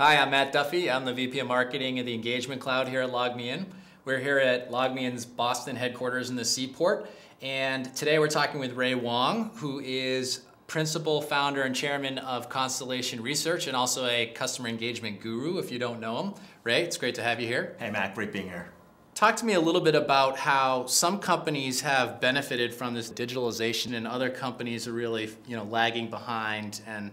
Hi, I'm Matt Duffy. I'm the VP of Marketing of the Engagement Cloud here at LogMeIn. We're here at LogMeIn's Boston headquarters in the Seaport, and today we're talking with Wang, who is Principal, Founder, and Chairman of Constellation Research, and also a customer engagement guru, if you don't know him. Ray, it's great to have you here. Hey, Matt, great being here. Talk to me a little bit about how some companies have benefited from this digitalization and other companies are really, lagging behind and,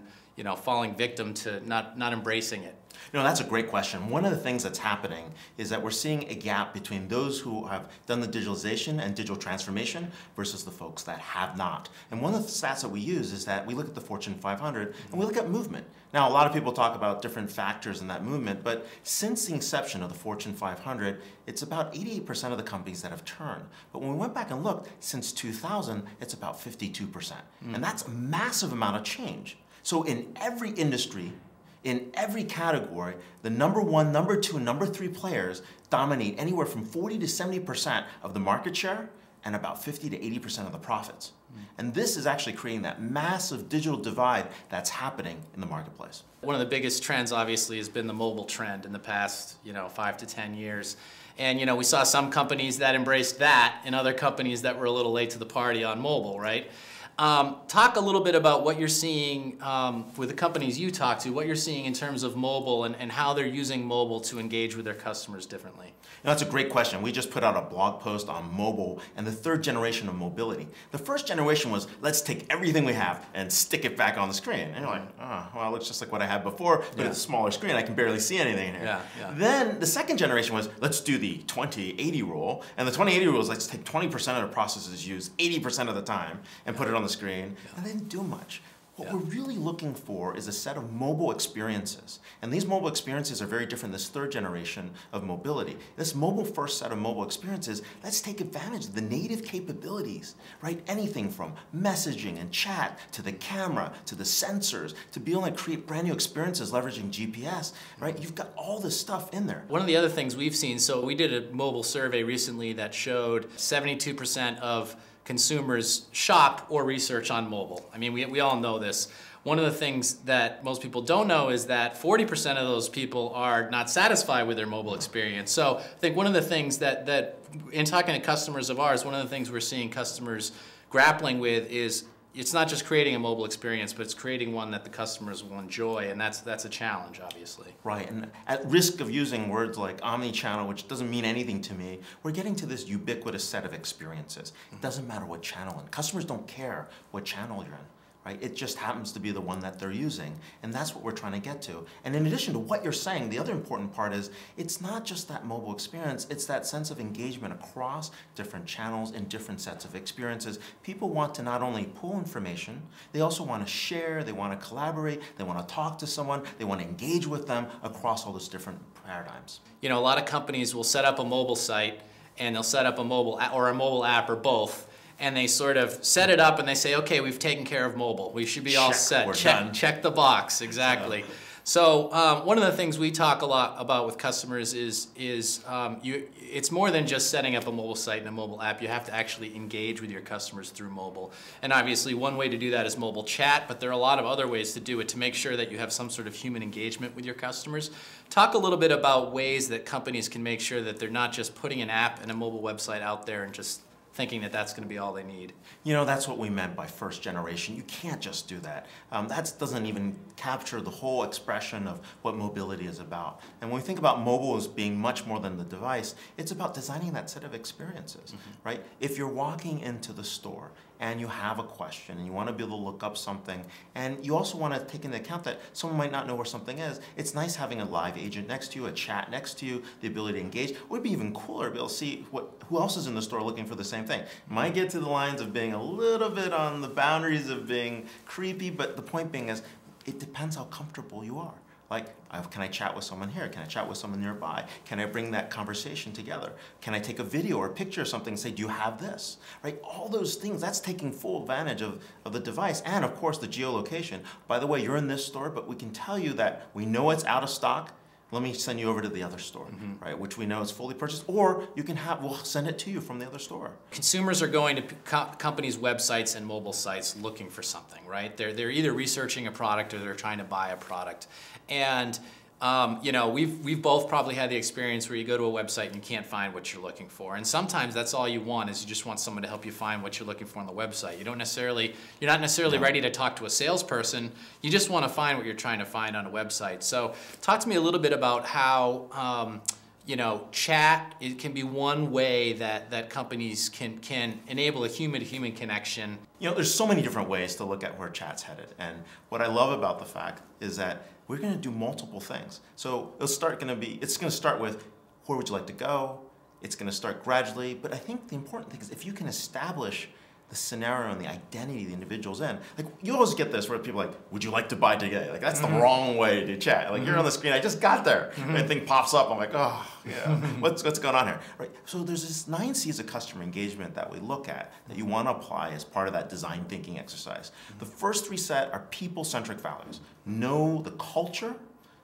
falling victim to not embracing it. That's a great question. One of the things that's happening is that we're seeing a gap between those who have done the digitalization and digital transformation versus the folks that have not. And one of the stats that we use is that we look at the Fortune 500 and we look at movement. Now, a lot of people talk about different factors in that movement, but since the inception of the Fortune 500, it's about 88% of the companies that have turned. But when we went back and looked, since 2000, it's about 52%. And that's a massive amount of change. So in every industry, in every category, the number one, number two, and number three players dominate anywhere from 40 to 70% of the market share and about 50 to 80% of the profits. And this is actually creating that massive digital divide that's happening in the marketplace. One of the biggest trends, obviously, has been the mobile trend in the past, 5 to 10 years. And, we saw some companies that embraced that and other companies that were a little late to the party on mobile, right? Talk a little bit about what you're seeing with the companies you talk to, what you're seeing in terms of mobile and how they're using mobile to engage with their customers differently. That's a great question. We just put out a blog post on mobile and the third generation of mobility. The first generation was, let's take everything we have and stick it back on the screen. And you're like, oh, well, it looks just like what I had before, but it's a smaller screen. I can barely see anything in here. Then the second generation was, let's do the 20-80 rule. And the 20-80 rule is, let's take 20% of the processes used 80% of the time and put it on the screen, and they didn't do much. What we're really looking for is a set of mobile experiences. And these mobile experiences are very different than this third generation of mobility. This mobile first set of mobile experiences, let's take advantage of the native capabilities, right? Anything from messaging and chat to the camera to the sensors to be able to create brand new experiences leveraging GPS, right? You've got all this stuff in there. One of the other things we've seen, so we did a mobile survey recently that showed 72% of consumers shop or research on mobile. I mean, we all know this. One of the things that most people don't know is that 40% of those people are not satisfied with their mobile experience. So I think one of the things that in talking to customers of ours, one of the things we're seeing customers grappling with is it's not just creating a mobile experience, but it's creating one that the customers will enjoy, and that's a challenge, obviously. Right, and at risk of using words like omni-channel, which doesn't mean anything to me, we're getting to this ubiquitous set of experiences. It doesn't matter what channel, and customers don't care what channel you're in. Right? It just happens to be the one that they're using, and that's what we're trying to get to. And in addition to what you're saying, the other important part is it's not just that mobile experience, it's that sense of engagement across different channels and different sets of experiences. People want to not only pull information, they also want to share, they want to collaborate, they want to talk to someone, they want to engage with them across all those different paradigms. A lot of companies will set up a mobile site and they'll set up a mobile app or both. And they sort of set it up and they say, okay, we've taken care of mobile. We should be all set. Check the box, exactly. So one of the things we talk a lot about with customers is it's more than just setting up a mobile site and a mobile app. You have to actually engage with your customers through mobile. And obviously one way to do that is mobile chat, but there are a lot of other ways to do it to make sure that you have some sort of human engagement with your customers. Talk a little bit about ways that companies can make sure that they're not just putting an app and a mobile website out there and just thinking that that's going to be all they need. That's what we meant by first generation. You can't just do that. That doesn't even capture the whole expression of what mobility is about. And when we think about mobile as being much more than the device, it's about designing that set of experiences, right? If you're walking into the store and you have a question and you want to be able to look up something, and you also want to take into account that someone might not know where something is, it's nice having a live agent next to you, a chat next to you, the ability to engage. It would be even cooler to be able to see who else is in the store looking for the same thing. It might get to the lines of being a little bit on the boundaries of being creepy, but the point being is it depends how comfortable you are. Like, can I chat with someone here? Can I chat with someone nearby? Can I bring that conversation together? Can I take a video or a picture of something and say, do you have this? Right? All those things, that's taking full advantage of the device and, of course, the geolocation. By the way, you're in this store, but we can tell you that we know it's out of stock. Let me send you over to the other store, right? Which we know is fully purchased, or you can we'll send it to you from the other store. Consumers are going to companies' websites and mobile sites looking for something, right? They're either researching a product or they're trying to buy a product. And You know, we've both probably had the experience where you go to a website and you can't find what you're looking for, and sometimes that's all you want is you just want someone to help you find what you're looking for on the website. You're not necessarily ready to talk to a salesperson. You just want to find what you're trying to find on a website. So, talk to me a little bit about how you know, chat can be one way that companies can enable a human-to-human connection. You know, there's so many different ways to look at where chat's headed, and what I love about the fact is that we're going to do multiple things. So it's going to start with, where would you like to go? It's going to start gradually, but I think the important thing is if you can establish the scenario and the identity the individual's in. Like, you always get this where people are like, would you like to buy today? Like, that's the wrong way to chat. Like, you're on the screen, I just got there. And the thing pops up, I'm like, oh, yeah, what's going on here? Right? So there's this 9 C's of customer engagement that we look at that you want to apply as part of that design thinking exercise. The first 3 set are people-centric values. Know the culture,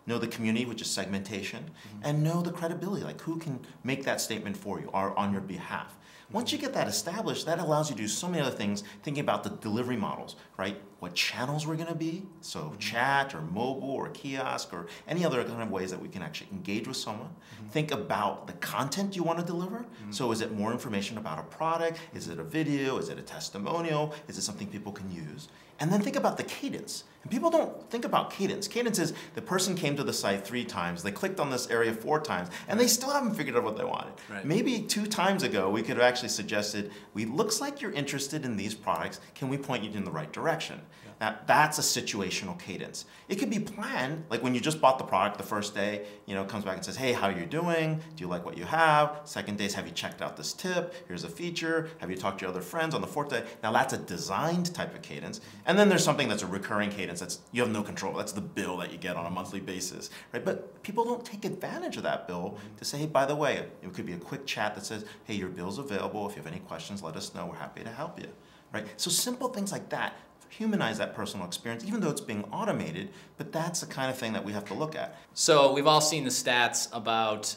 know the community, which is segmentation, and know the credibility, like who can make that statement for you or on your behalf. Once you get that established, that allows you to do so many other things, thinking about the delivery models, right? What channels we're going to be, so chat or mobile or kiosk or any other kind of ways that we can actually engage with someone. Think about the content you want to deliver. So is it more information about a product? Is it a video? Is it a testimonial? Is it something people can use? And then think about the cadence. And people don't think about cadence. Cadence is the person came to the site 3 times, they clicked on this area 4 times, and they still haven't figured out what they wanted. Right. Maybe 2 times ago, we could have actually suggested, looks like you're interested in these products, can we point you in the right direction? Now, that's a situational cadence. It could be planned, like when you just bought the product the first day, you know, comes back and says, hey, how are you doing? Do you like what you have? Second day is, have you checked out this tip? Here's a feature. Have you talked to your other friends? On the 4th day, now that's a designed type of cadence. And then there's something that's a recurring cadence that's you have no control. That's the bill that you get on a monthly basis, right? But people don't take advantage of that bill to say, hey, by the way, it could be a quick chat that says, hey, your bill's available. If you have any questions, let us know. We're happy to help you, right? So simple things like that humanize that personal experience, even though it's being automated, but that's the kind of thing that we have to look at. So we've all seen the stats about,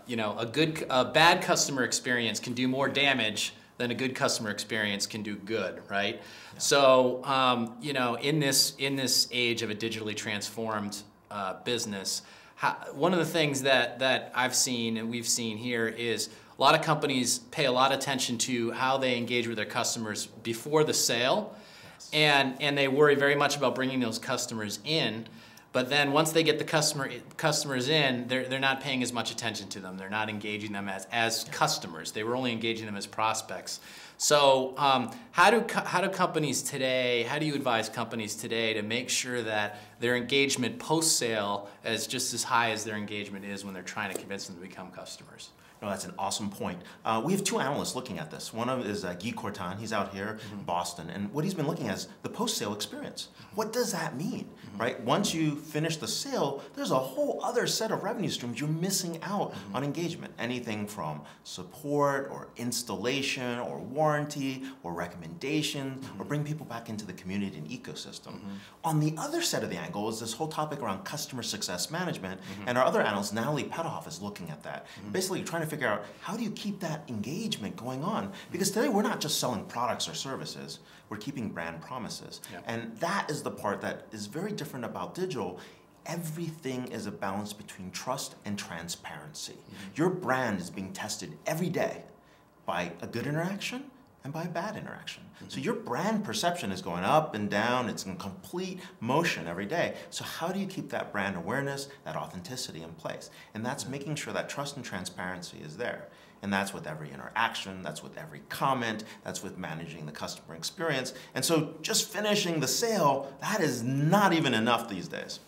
you know, a bad customer experience can do more damage than a good customer experience can do good, right? Yeah. So, you know, in this age of a digitally transformed business, one of the things that I've seen and we've seen here is a lot of companies pay a lot of attention to how they engage with their customers before the sale. And they worry very much about bringing those customers in, but then once they get the customers in, they're not paying as much attention to them. They're not engaging them as customers. They were only engaging them as prospects. So how do companies today? How do you advise companies today to make sure that their engagement post-sale is just as high as their engagement is when they're trying to convince them to become customers? No, that's an awesome point. We have 2 analysts looking at this. One of them is Guy Cortan. He's out here in Boston. And what he's been looking at is the post-sale experience. What does that mean, right? Once you finish the sale, there's a whole other set of revenue streams you're missing out on engagement. Anything from support or installation or warranty or recommendation or bring people back into the community and ecosystem. On the other side of the angle is this whole topic around customer success management. And our other analyst, Natalie Petoff, is looking at that. Basically, trying to figure out how do you keep that engagement going on? Because today we're not just selling products or services, we're keeping brand promises. Yeah. And that is the part that is very different about digital. Everything is a balance between trust and transparency. Your brand is being tested every day by a good interaction and by a bad interaction. So your brand perception is going up and down, it's in complete motion every day. So how do you keep that brand awareness, that authenticity in place? And that's making sure that trust and transparency is there. And that's with every interaction, that's with every comment, that's with managing the customer experience. And so just finishing the sale, that is not even enough these days.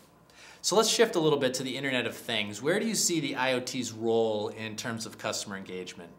So let's shift a little bit to the Internet of Things. Where do you see the IoT's role in terms of customer engagement?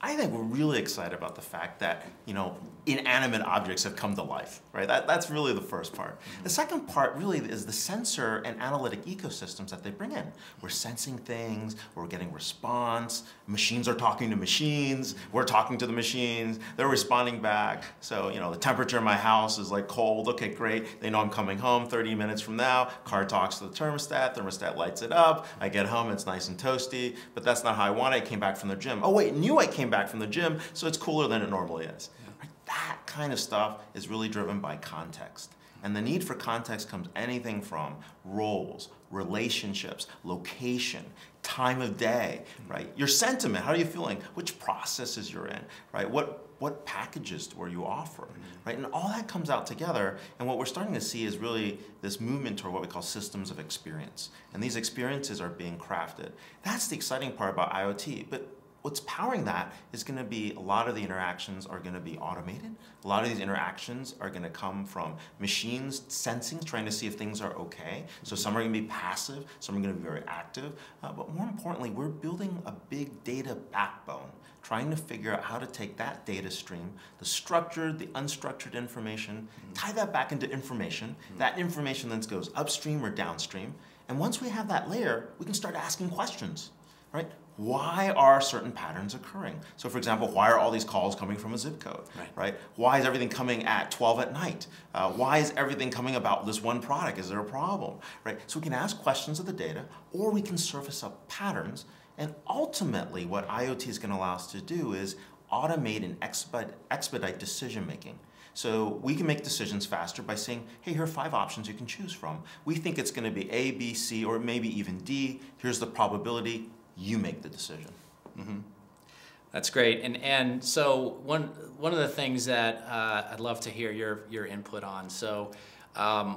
I think we're really excited about the fact that, you know, inanimate objects have come to life, right? That's really the first part. The second part really is the sensor and analytic ecosystems that they bring in. We're sensing things, we're getting response, machines are talking to machines, we're talking to the machines, they're responding back. So, you know, the temperature in my house is like cold, okay, great. They know I'm coming home 30 minutes from now. Car talks to the thermostat lights it up. I get home, it's nice and toasty, but that's not how I want it. I came back from the gym. Oh wait, I came back from the gym, so it's cooler than it normally is. Yeah. Right? That kind of stuff is really driven by context. And the need for context comes anything from roles, relationships, location, time of day, right? Your sentiment, how are you feeling? Which processes you're in, right? What packages were you offering, right? And all that comes out together, and what we're starting to see is really this movement toward what we call systems of experience. And these experiences are being crafted. That's the exciting part about IoT, but what's powering that is going to be a lot of the interactions are going to be automated. A lot of these interactions are going to come from machines sensing, trying to see if things are okay. So some are going to be passive, some are going to be very active. But more importantly, we're building a big data backbone, trying to figure out how to take that data stream, the structured, the unstructured information, tie that back into information. That information then goes upstream or downstream. And once we have that layer, we can start asking questions, right? Why are certain patterns occurring? So for example, why are all these calls coming from a zip code, right? Why is everything coming at 12 at night? Why is everything coming about this one product? Is there a problem, right? So we can ask questions of the data, or we can surface up patterns. And ultimately, what IoT is going to allow us to do is automate and expedite decision making. So we can make decisions faster by saying, hey, here are 5 options you can choose from. We think it's going to be A, B, C, or maybe even D. Here's the probability. You make the decision. That's great. And so one of the things that I'd love to hear your input on. So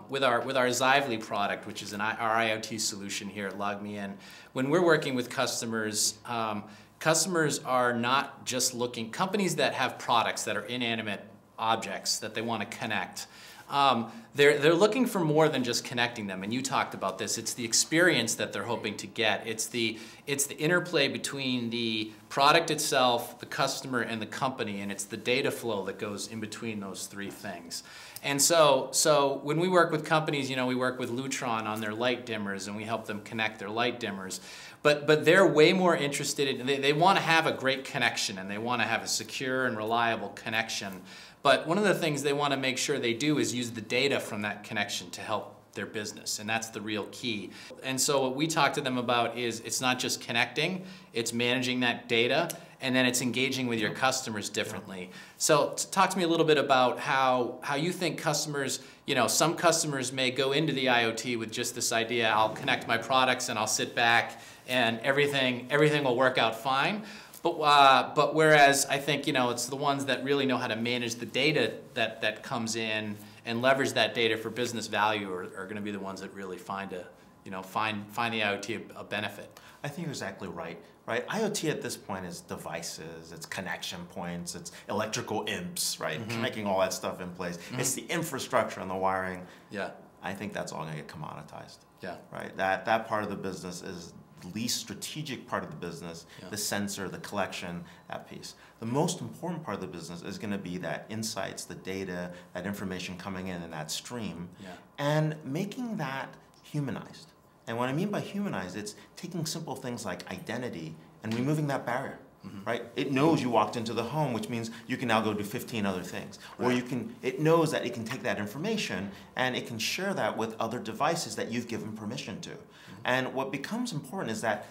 with our Xively product, which is our IoT solution here at LogMeIn, when we're working with customers, customers are not just looking, companies that have products that are inanimate objects that they want to connect. They're looking for more than just connecting them, and you talked about this. It's the experience that they're hoping to get. It's the interplay between the product itself, the customer, and the company, and it's the data flow that goes in between those 3 things. And so when we work with companies, we work with Lutron on their light dimmers, and we help them connect their light dimmers. But they're way more interested in, they want to have a great connection, and they want to have a secure and reliable connection. But one of the things they want to make sure they do is use the data from that connection to help their business, and that's the real key. And so what we talk to them about is it's not just connecting, it's managing that data, and then it's engaging with your customers differently. So talk to me a little bit about how you think customers, some customers may go into the IoT with just this idea, I'll connect my products and I'll sit back and everything will work out fine. But whereas I think it's the ones that really know how to manage the data that comes in and leverage that data for business value are going to be the ones that really find the IoT a benefit. I think you're exactly right. Right, IoT at this point is devices, it's connection points, it's electrical imps, right? Making all that stuff in place. It's the infrastructure and the wiring. Yeah, I think that's all going to get commoditized. Yeah, right. That part of the business is least strategic part of the business, the sensor, the collection, that piece. The most important part of the business is going to be that insights, the data, that information coming in that stream, and making that humanized. And what I mean by humanized, it's taking simple things like identity and removing that barrier. Right? It knows you walked into the home, which means you can now go do 15 other things. Or it knows that it can take that information and it can share that with other devices that you've given permission to. And what becomes important is that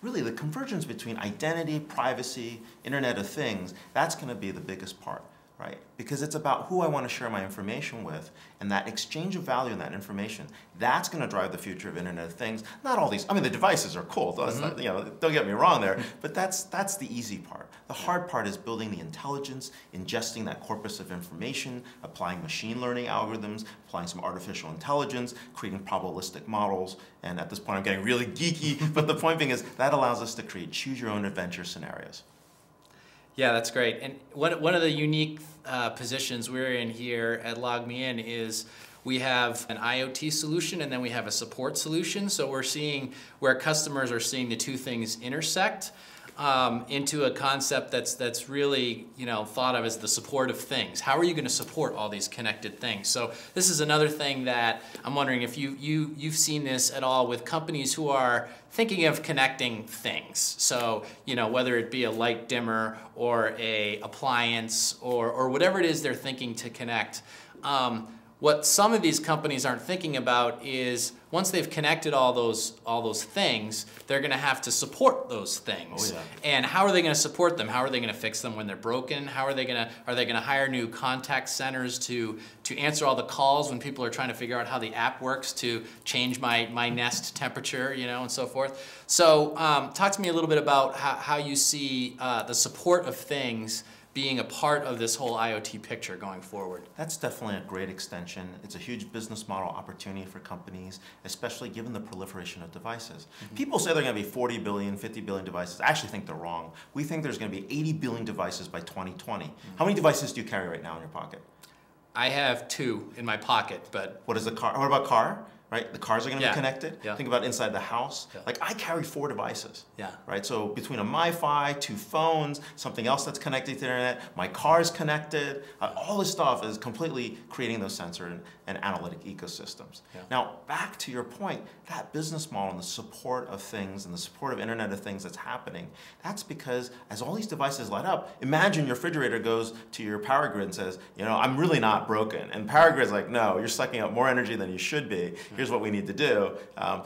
really the convergence between identity, privacy, Internet of Things, that's going to be the biggest part. Right? Because it's about who I want to share my information with, and that exchange of value in that information, that's going to drive the future of Internet of Things. Not all these, I mean, the devices are cool, not, don't get me wrong there, but that's the easy part. The hard part is building the intelligence, ingesting that corpus of information, applying machine learning algorithms, applying some artificial intelligence, creating probabilistic models, and at this point I'm getting really geeky, but the point being is that allows us to create choose-your-own-adventure scenarios. Yeah, that's great. And one of the unique positions we're in here at LogMeIn is we have an IoT solution and then we have a support solution. So we're seeing where customers are seeing the 2 things intersect into a concept that's really thought of as the support of things. How are you going to support all these connected things? So this is another thing that I'm wondering if you've seen this at all with companies who are thinking of connecting things. So whether it be a light dimmer or a appliance or whatever it is they're thinking to connect. What some of these companies aren't thinking about is once they've connected all those things, they're going to have to support those things. Oh, yeah. And how are they going to support them? How are they going to fix them when they're broken? How are they going to hire new contact centers to answer all the calls when people are trying to figure out how the app works to change my Nest temperature, you know, and so forth. So talk to me a little bit about how you see the support of things being a part of this whole IoT picture going forward. That's definitely a great extension. It's a huge business model opportunity for companies, especially given the proliferation of devices. People say they're going to be 40 billion, 50 billion devices. I actually think they're wrong. We think there's going to be 80 billion devices by 2020. How many devices do you carry right now in your pocket? I have 2 in my pocket, but... What is the car? What about car? Right? The cars are going to Yeah. be connected. Yeah. Think about inside the house. Yeah. Like I carry 4 devices. Yeah. Right? So between a MiFi, 2 phones, something else that's connected to the internet, my car's connected, all this stuff is completely creating those sensor and analytic ecosystems. Yeah. Now, back to your point, that business model and the support of things and the support of Internet of Things that's happening, that's because as all these devices light up, imagine your refrigerator goes to your power grid and says, you know, I'm really not broken. And power grid's like, no, you're sucking up more energy than you should be. Here's what we need to do.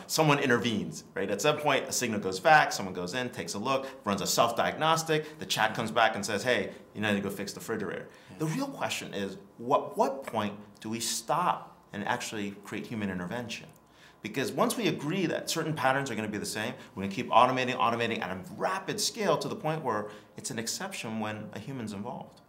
Someone intervenes, right? At some point, a signal goes back, someone goes in, takes a look, runs a self-diagnostic, the chat comes back and says, hey, you need to go fix the refrigerator. The real question is, what point do we stop and actually create human intervention? Because once we agree that certain patterns are going to be the same, we're going to keep automating at a rapid scale to the point where it's an exception when a human's involved.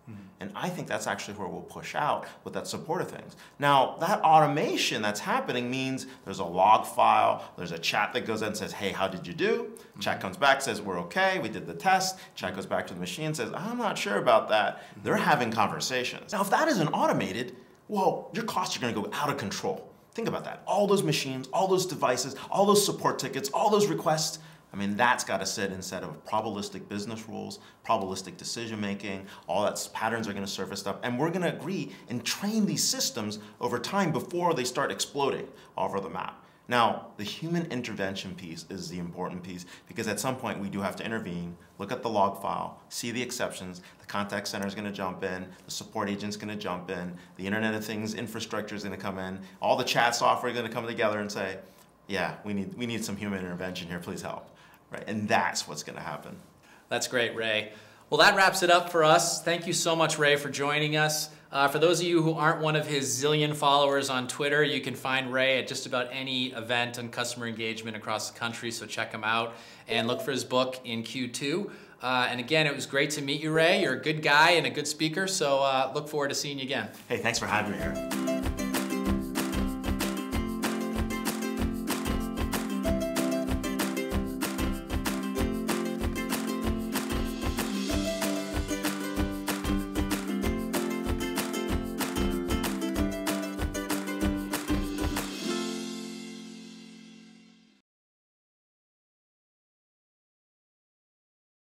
And I think that's actually where we'll push out with that support of things. Now, that automation that's happening means there's a log file, there's a chat that goes in and says, hey, how did you do? Chat comes back, says, we're okay, we did the test. Chat goes back to the machine, says, I'm not sure about that. They're having conversations. Now, if that isn't automated, well, your costs are going to go out of control. Think about that. All those machines, all those devices, all those support tickets, all those requests. I mean, that's got to sit instead of probabilistic business rules, probabilistic decision making, all that patterns are going to surface up. And we're going to agree and train these systems over time before they start exploding all over the map. Now, the human intervention piece is the important piece because at some point we do have to intervene, look at the log file, see the exceptions, the contact center is going to jump in, the support agent's going to jump in, the Internet of Things infrastructure is going to come in, all the chat software is going to come together and say, yeah, we need some human intervention here, please help. Right? And that's what's going to happen. That's great, Ray. Well, that wraps it up for us. Thank you so much, Ray, for joining us. For those of you who aren't one of his zillion followers on Twitter, you can find Ray at just about any event on customer engagement across the country, so check him out and look for his book in Q2. And again, it was great to meet you, Ray. You're a good guy and a good speaker, so look forward to seeing you again. Hey, thanks for having me here.